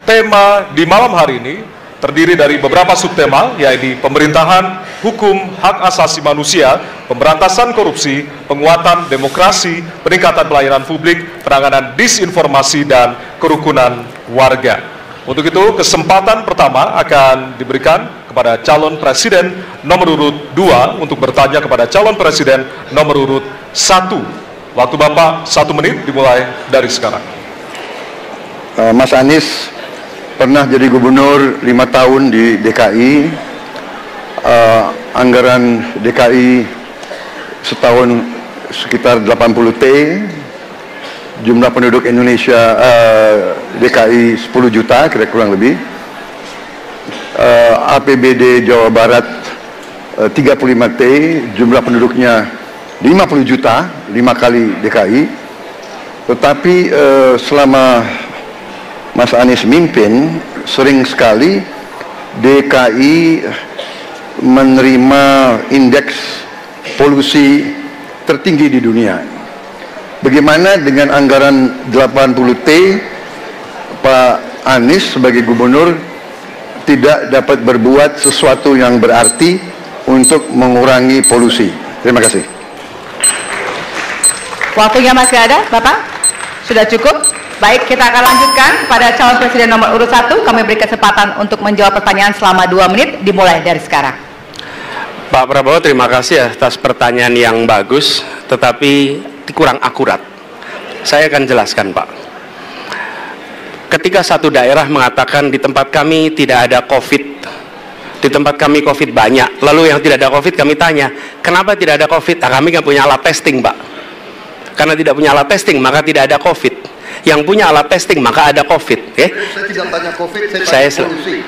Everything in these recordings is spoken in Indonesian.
Tema di malam hari ini terdiri dari beberapa subtema, yaitu pemerintahan, hukum, hak asasi manusia, pemberantasan korupsi, penguatan demokrasi, peningkatan pelayanan publik, penanganan disinformasi, dan kerukunan warga. Untuk itu, kesempatan pertama akan diberikan kepada calon presiden nomor urut 2 untuk bertanya kepada calon presiden nomor urut 1. Waktu Bapak 1 menit dimulai dari sekarang. Mas Anies pernah jadi gubernur 5 tahun di DKI. Anggaran DKI setahun sekitar 80 T. Jumlah penduduk Indonesia DKI 10 juta kira kurang lebih. APBD Jawa Barat 35 T, jumlah penduduknya 50 juta, 5 kali DKI. Tetapi selama Mas Anies mimpin, sering sekali DKI menerima indeks polusi tertinggi di dunia. Bagaimana dengan anggaran 80 T, Pak Anies sebagai gubernur tidak dapat berbuat sesuatu yang berarti untuk mengurangi polusi? Terima kasih. Waktunya masih ada, Bapak? Sudah cukup? Baik, kita akan lanjutkan pada calon presiden nomor urut 1. Kami beri kesempatan untuk menjawab pertanyaan selama 2 menit, dimulai dari sekarang. Pak Prabowo, terima kasih atas pertanyaan yang bagus, tetapi kurang akurat. Saya akan jelaskan, Pak. Ketika satu daerah mengatakan di tempat kami tidak ada COVID, di tempat kami COVID banyak, lalu yang tidak ada COVID kami tanya, kenapa tidak ada COVID? Nah, kami nggak punya alat testing, Pak. Karena tidak punya alat testing, maka tidak ada COVID. Yang punya alat testing, maka ada COVID. Okay? Saya tidak tanya COVID, saya tanya polusi.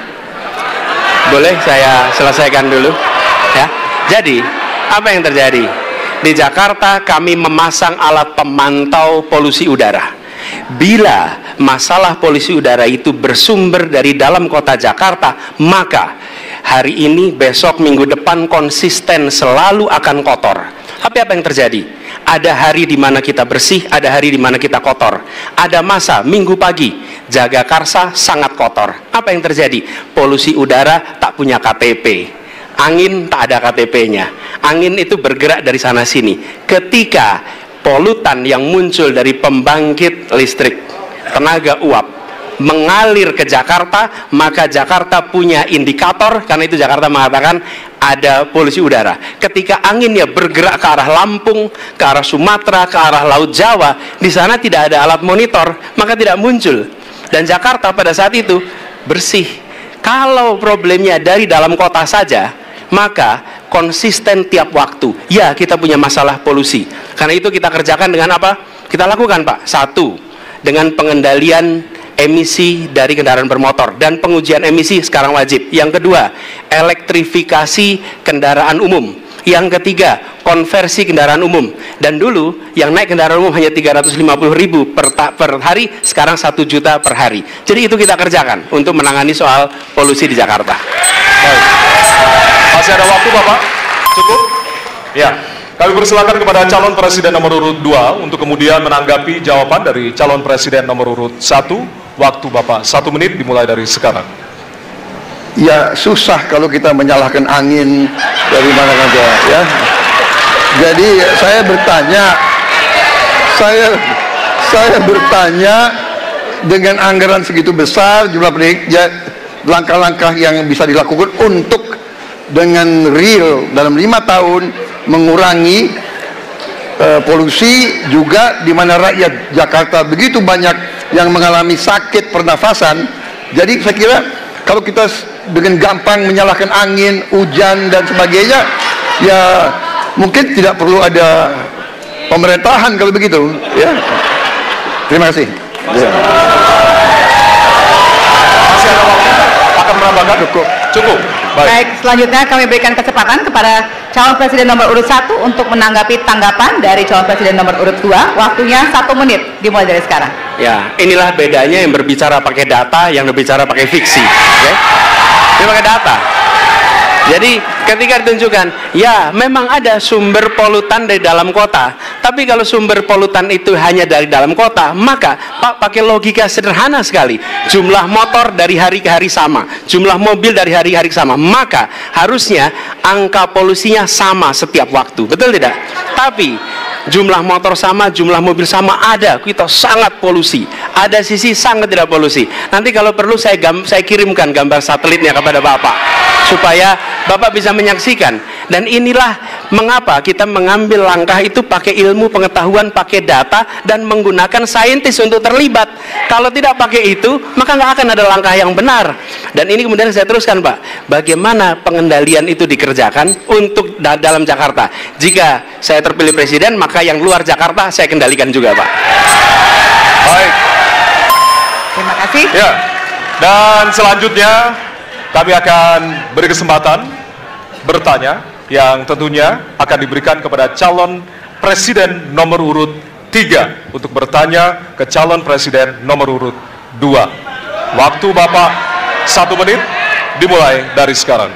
Boleh saya selesaikan dulu? Ya. Jadi, apa yang terjadi? Di Jakarta kami memasang alat pemantau polusi udara. Bila masalah polusi udara itu bersumber dari dalam kota Jakarta, maka hari ini, besok, minggu depan konsisten selalu akan kotor. Tapi apa yang terjadi? Ada hari di mana kita bersih, ada hari di mana kita kotor. Ada masa minggu pagi Jagakarsa sangat kotor. Apa yang terjadi? Polusi udara tak punya KTP. Angin tak ada KTP-nya. Angin itu bergerak dari sana sini. Ketika polutan yang muncul dari pembangkit listrik tenaga uap mengalir ke Jakarta, maka Jakarta punya indikator, karena itu Jakarta mengatakan ada polusi udara. Ketika anginnya bergerak ke arah Lampung, ke arah Sumatera, ke arah Laut Jawa, di sana tidak ada alat monitor, maka tidak muncul. Dan Jakarta pada saat itu bersih. Kalau problemnya dari dalam kota saja, maka konsisten tiap waktu. Ya, kita punya masalah polusi. Karena itu kita kerjakan dengan apa? Kita lakukan, Pak. 1, dengan pengendalian emisi dari kendaraan bermotor dan pengujian emisi sekarang wajib. Yang kedua, elektrifikasi kendaraan umum. Yang ketiga, konversi kendaraan umum. Dan dulu yang naik kendaraan umum hanya 350.000 per hari, sekarang 1 juta per hari. Jadi itu kita kerjakan untuk menangani soal polusi di Jakarta. Baik. Masih ada waktu, Bapak? Cukup? Ya. Kami persilakan kepada calon presiden nomor urut 2 untuk kemudian menanggapi jawaban dari calon presiden nomor urut 1. Waktu Bapak 1 menit dimulai dari sekarang. Ya, susah kalau kita menyalahkan angin dari mana saja, ya. Jadi saya bertanya dengan anggaran segitu besar, jumlah langkah-langkah yang bisa dilakukan untuk dengan real dalam 5 tahun mengurangi polusi, juga di mana rakyat Jakarta begitu banyak yang mengalami sakit pernafasan. Jadi saya kira kalau kita dengan gampang menyalahkan angin, hujan dan sebagainya, ya mungkin tidak perlu ada pemerintahan kalau begitu, ya. Terima kasih. Masih ada waktu? Akan menambahkan? Cukup. Baik, selanjutnya kami berikan kesempatan kepada calon presiden nomor urut 1 untuk menanggapi tanggapan dari calon presiden nomor urut 2. Waktunya 1 menit dimulai dari sekarang. Ya, inilah bedanya yang berbicara pakai data, yang berbicara pakai fiksi. Okay? Dia pakai data. Jadi ketika ditunjukkan, ya memang ada sumber polutan dari dalam kota, tapi kalau sumber polutan itu hanya dari dalam kota, maka Pak pakai logika sederhana sekali. Jumlah motor dari hari ke hari sama, jumlah mobil dari hari ke hari sama, maka harusnya angka polusinya sama setiap waktu, betul tidak? Tapi jumlah motor sama, jumlah mobil sama, ada kita sangat polusi, ada sisi sangat tidak polusi. Nanti kalau perlu saya kirimkan gambar satelitnya kepada Bapak supaya Bapak bisa menyaksikan. Dan inilah mengapa kita mengambil langkah itu pakai ilmu pengetahuan, pakai data, dan menggunakan saintis untuk terlibat. Kalau tidak pakai itu, maka nggak akan ada langkah yang benar. Dan ini kemudian saya teruskan, Pak, bagaimana pengendalian itu dikerjakan untuk dalam Jakarta. Jika saya terpilih presiden, maka yang luar Jakarta saya kendalikan juga, Pak. Baik. Terima kasih. Ya. Dan selanjutnya kami akan beri kesempatan bertanya yang tentunya akan diberikan kepada calon presiden nomor urut 3 untuk bertanya ke calon presiden nomor urut 2. Waktu Bapak 1 menit dimulai dari sekarang.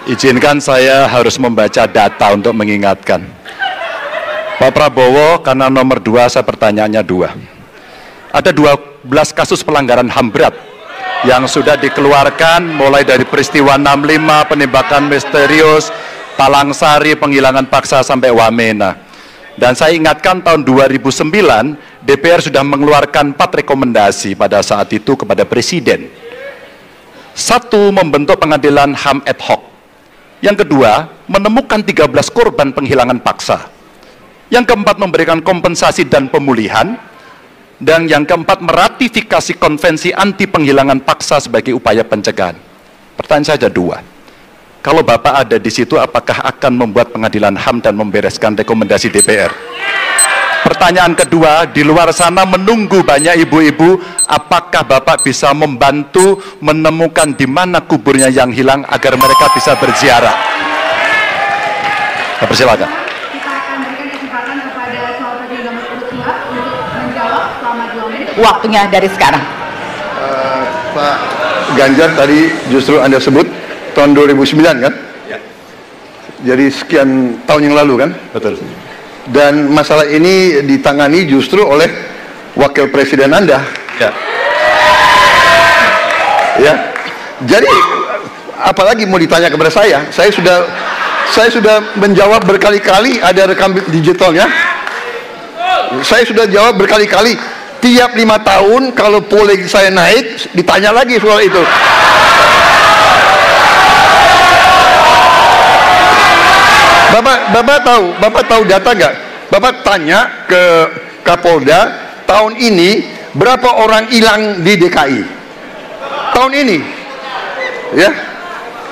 Izinkan saya harus membaca data untuk mengingatkan. Pak Prabowo, karena nomor 2 saya pertanyaannya 2. Ada 12 kasus pelanggaran HAM berat yang sudah dikeluarkan mulai dari peristiwa 65, penembakan misterius, Talang Sari, penghilangan paksa sampai Wamena. Dan saya ingatkan tahun 2009 DPR sudah mengeluarkan 4 rekomendasi pada saat itu kepada Presiden. 1, membentuk pengadilan HAM ad hoc. Yang kedua, menemukan 13 korban penghilangan paksa. Yang keempat, memberikan kompensasi dan pemulihan. Dan yang keempat, meratifikasi konvensi anti penghilangan paksa sebagai upaya pencegahan. Pertanyaan saya ada 2. Kalau Bapak ada di situ, apakah akan membuat pengadilan HAM dan membereskan rekomendasi DPR? Pertanyaan kedua, di luar sana menunggu banyak ibu-ibu, apakah Bapak bisa membantu menemukan di mana kuburnya yang hilang agar mereka bisa berziarah? Persilakan. Kita akan berikan kesempatan kepada calon presiden nomor urut 2 untuk menjawab selama 2 menit. Waktunya dari sekarang. Pak Ganjar tadi justru Anda sebut tahun 2009 kan? Ya. Jadi sekian tahun yang lalu kan? Betul. Dan masalah ini ditangani justru oleh wakil presiden Anda. Ya. Ya. Jadi apalagi mau ditanya kepada saya? Saya sudah menjawab berkali-kali, ada rekam digitalnya. Saya sudah jawab berkali-kali. Tiap 5 tahun kalau polling saya naik, ditanya lagi soal itu. Bapak tahu data nggak? Bapak tanya ke Kapolda, tahun ini berapa orang hilang di DKI? Tahun ini, ya,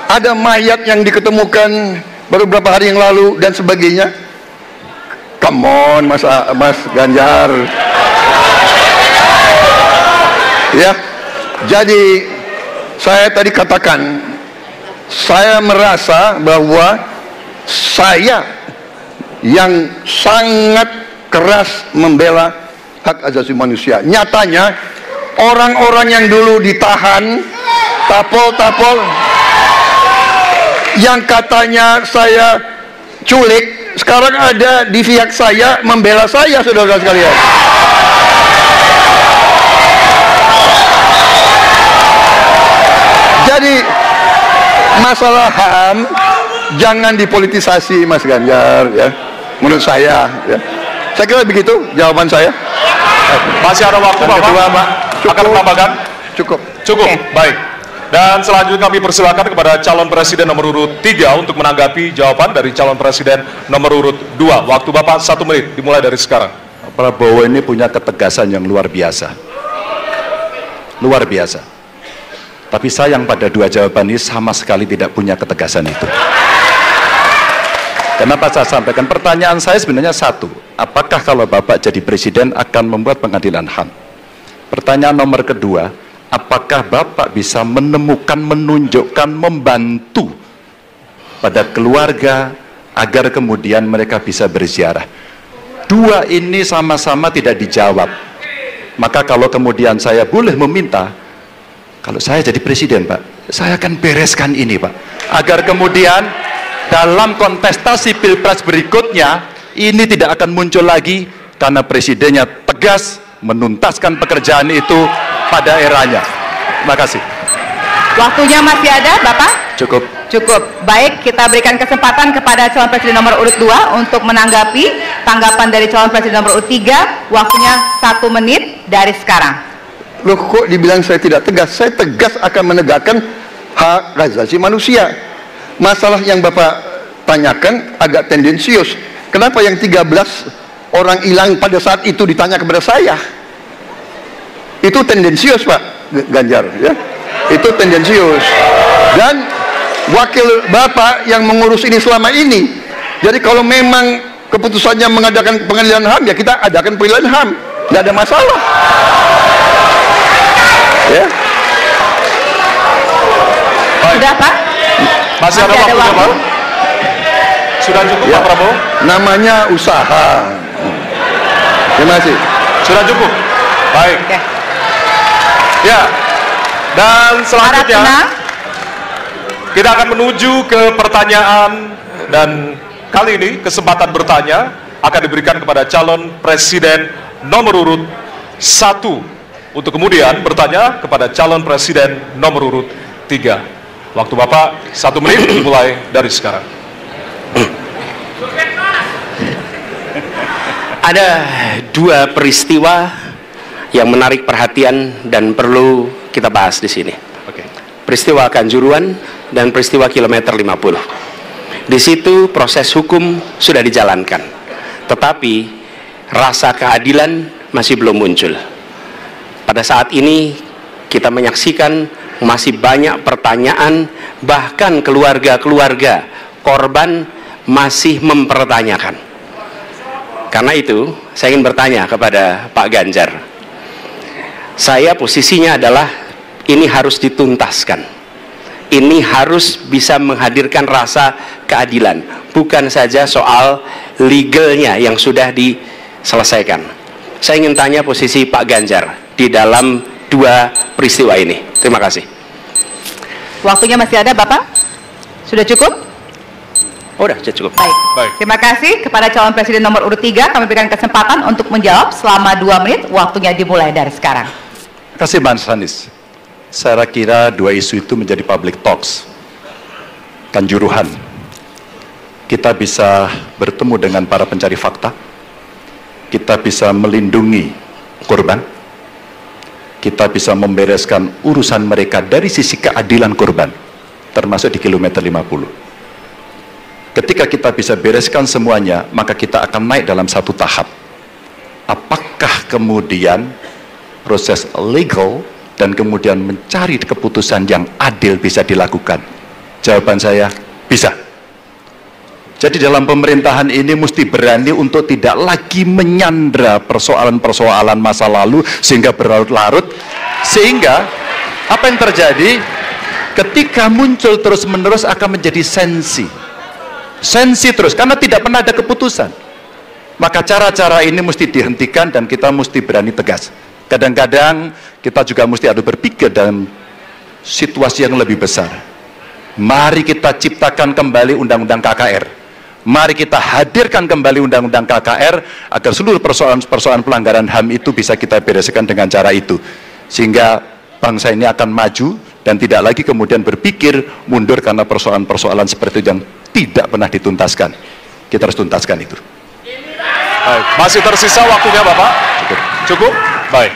ada mayat yang diketemukan baru beberapa hari yang lalu dan sebagainya. Come on, Mas Ganjar. Ya, jadi saya tadi katakan, saya merasa bahwa saya yang sangat keras membela hak asasi manusia. Nyatanya orang-orang yang dulu ditahan, tapol-tapol, yang katanya saya culik, sekarang ada di pihak saya membela saya, saudara-saudara sekalian. Jadi masalah HAM jangan dipolitisasi, Mas Ganjar, ya. Menurut saya, ya. Saya kira begitu jawaban saya. Masih ada waktu, Bapak? Kedua, Pak. Akan menambahkan? Cukup. Cukup, baik. Dan selanjutnya kami persilakan kepada calon presiden nomor urut 3 untuk menanggapi jawaban dari calon presiden nomor urut 2. Waktu Bapak 1 menit, dimulai dari sekarang. Prabowo ini punya ketegasan yang luar biasa. Luar biasa. Tapi sayang pada 2 jawaban ini sama sekali tidak punya ketegasan itu. Kenapa saya sampaikan? Pertanyaan saya sebenarnya 1. Apakah kalau Bapak jadi presiden akan membuat pengadilan HAM? Pertanyaan nomor kedua, apakah Bapak bisa menemukan, menunjukkan, membantu pada keluarga agar kemudian mereka bisa berziarah? 2 ini sama-sama tidak dijawab. Maka kalau kemudian saya boleh meminta, Kalau saya jadi presiden, Pak, saya akan bereskan ini, Pak, agar kemudian dalam kontestasi pilpres berikutnya ini tidak akan muncul lagi, karena presidennya tegas menuntaskan pekerjaan itu pada eranya. Terima kasih. Waktunya masih ada, Bapak? Cukup. Cukup. Baik, kita berikan kesempatan kepada calon presiden nomor urut 2 untuk menanggapi tanggapan dari calon presiden nomor urut 3. Waktunya 1 menit dari sekarang. Loh, kok dibilang saya tidak tegas? Saya tegas akan menegakkan hak asasi manusia. Masalah yang Bapak tanyakan agak tendensius. Kenapa yang 13 orang hilang pada saat itu ditanya kepada saya? Itu tendensius, Pak Ganjar, ya. Itu tendensius. Dan wakil Bapak yang mengurus ini selama ini. Jadi kalau memang keputusannya mengadakan pengadilan HAM, ya kita adakan pengadilan HAM. Tidak ada masalah. Ya. Sudah, Pak? Masih ada waktunya, Pak? Sudah cukup, Ya. Pak Prabowo? Namanya usaha. Terima kasih. Sudah cukup? Baik. Oke. Ya. Dan Harap selanjutnya tenang. kita akan menuju ke pertanyaan, dan kali ini kesempatan bertanya akan diberikan kepada calon presiden nomor urut 1 untuk kemudian bertanya kepada calon presiden nomor urut 3. Waktu Bapak 1 menit dimulai dari sekarang. Ada 2 peristiwa yang menarik perhatian dan perlu kita bahas di sini. Oke. Peristiwa Kanjuruhan dan peristiwa kilometer 50. Di situ proses hukum sudah dijalankan, tetapi rasa keadilan masih belum muncul. Pada saat ini kita menyaksikan masih banyak pertanyaan, bahkan keluarga-keluarga korban masih mempertanyakan. Karena itu saya ingin bertanya kepada Pak Ganjar. Saya posisinya adalah ini harus dituntaskan. Ini harus bisa menghadirkan rasa keadilan, bukan saja soal legalnya yang sudah diselesaikan. Saya ingin tanya posisi Pak Ganjar di dalam 2 peristiwa ini. Terima kasih. Waktunya masih ada, Bapak? Sudah cukup? Oh, udah cukup. Baik. Baik. Terima kasih kepada calon presiden nomor urut 3. Kami berikan kesempatan untuk menjawab selama 2 menit. Waktunya dimulai dari sekarang. Terima kasih, Mas Anies. Saya kira 2 isu itu menjadi public talks. Kanjuruhan, kita bisa bertemu dengan para pencari fakta, kita bisa melindungi korban, kita bisa membereskan urusan mereka dari sisi keadilan korban, termasuk di kilometer 50. Ketika kita bisa bereskan semuanya, maka kita akan naik dalam 1 tahap. Apakah kemudian proses legal dan kemudian mencari keputusan yang adil bisa dilakukan? Jawaban saya, bisa. Jadi dalam pemerintahan ini mesti berani untuk tidak lagi menyandra persoalan-persoalan masa lalu sehingga berlarut-larut, sehingga apa yang terjadi ketika muncul terus-menerus akan menjadi sensi terus, karena tidak pernah ada keputusan. Maka cara-cara ini mesti dihentikan dan kita mesti berani tegas. Kadang-kadang kita juga mesti ada berpikir dalam situasi yang lebih besar. Mari kita ciptakan kembali undang-undang KKR. Mari kita hadirkan kembali undang-undang KKR agar seluruh persoalan-persoalan pelanggaran HAM itu bisa kita bereskan dengan cara itu. Sehingga bangsa ini akan maju dan tidak lagi kemudian berpikir mundur karena persoalan-persoalan seperti itu yang tidak pernah dituntaskan. Kita harus tuntaskan itu. Baik. Masih tersisa waktunya, Bapak? Cukup? Baik.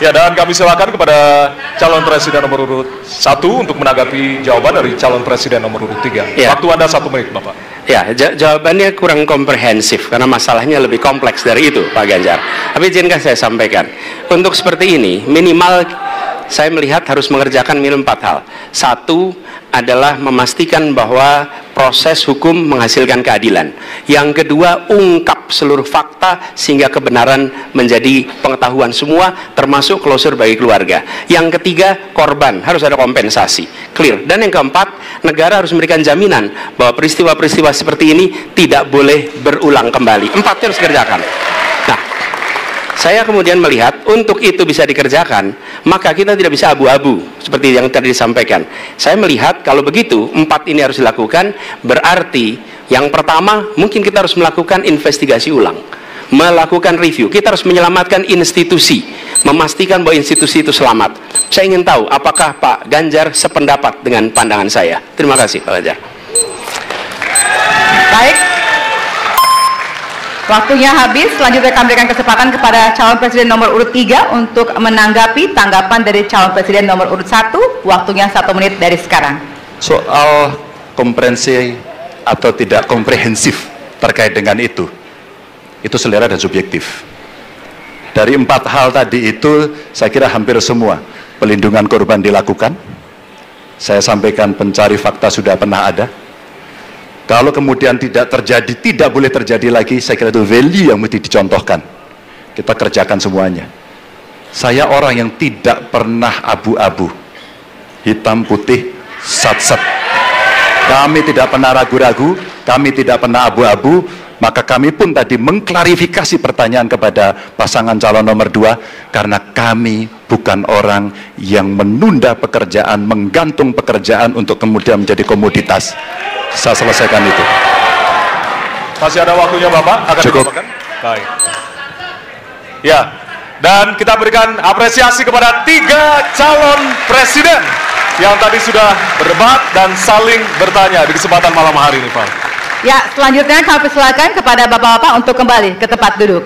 Ya, dan kami silakan kepada calon presiden nomor urut 1 untuk menanggapi jawaban dari calon presiden nomor urut 3. Ya. Waktu Anda 1 menit, Bapak. Ya, jawabannya kurang komprehensif karena masalahnya lebih kompleks dari itu, Pak Ganjar. Tapi izinkan saya sampaikan. Untuk seperti ini, minimal saya melihat harus mengerjakan minimum 4 hal. 1 adalah memastikan bahwa proses hukum menghasilkan keadilan. Yang kedua, ungkap seluruh fakta sehingga kebenaran menjadi pengetahuan semua, termasuk closure bagi keluarga. Yang ketiga, korban harus ada kompensasi, clear. Dan yang keempat, negara harus memberikan jaminan bahwa peristiwa-peristiwa seperti ini tidak boleh berulang kembali. 4 harus dikerjakan. Nah, Saya kemudian melihat untuk itu bisa dikerjakan, maka kita tidak bisa abu-abu seperti yang tadi disampaikan. Saya melihat kalau begitu 4 ini harus dilakukan, berarti yang pertama mungkin kita harus melakukan investigasi ulang, melakukan review. Kita harus menyelamatkan institusi, memastikan bahwa institusi itu selamat. Saya ingin tahu apakah Pak Ganjar sependapat dengan pandangan saya. Terima kasih Pak Ganjar. Baik, waktunya habis. Selanjutnya kami berikan kesempatan kepada calon presiden nomor urut 3 untuk menanggapi tanggapan dari calon presiden nomor urut 1. Waktunya 1 menit dari sekarang. Soal komprehensi atau tidak komprehensif terkait dengan itu selera dan subjektif. Dari 4 hal tadi itu, saya kira hampir semua pelindungan korban dilakukan. Saya sampaikan pencari fakta sudah pernah ada. Kalau kemudian tidak terjadi, tidak boleh terjadi lagi, saya kira itu value yang mesti dicontohkan. Kita kerjakan semuanya. Saya orang yang tidak pernah abu-abu, hitam putih, sat-sat. Kami tidak pernah ragu-ragu, kami tidak pernah abu-abu, maka kami pun tadi mengklarifikasi pertanyaan kepada pasangan calon nomor 2, karena kami bukan orang yang menunda pekerjaan, menggantung pekerjaan untuk kemudian menjadi komoditas. Saya selesaikan itu. Masih ada waktunya Bapak? Akan cukup. Baik. Ya, dan kita berikan apresiasi kepada 3 calon presiden yang tadi sudah berdebat dan saling bertanya di kesempatan malam hari ini, Pak. Ya, selanjutnya kami persilakan kepada bapak-bapak untuk kembali ke tempat duduk.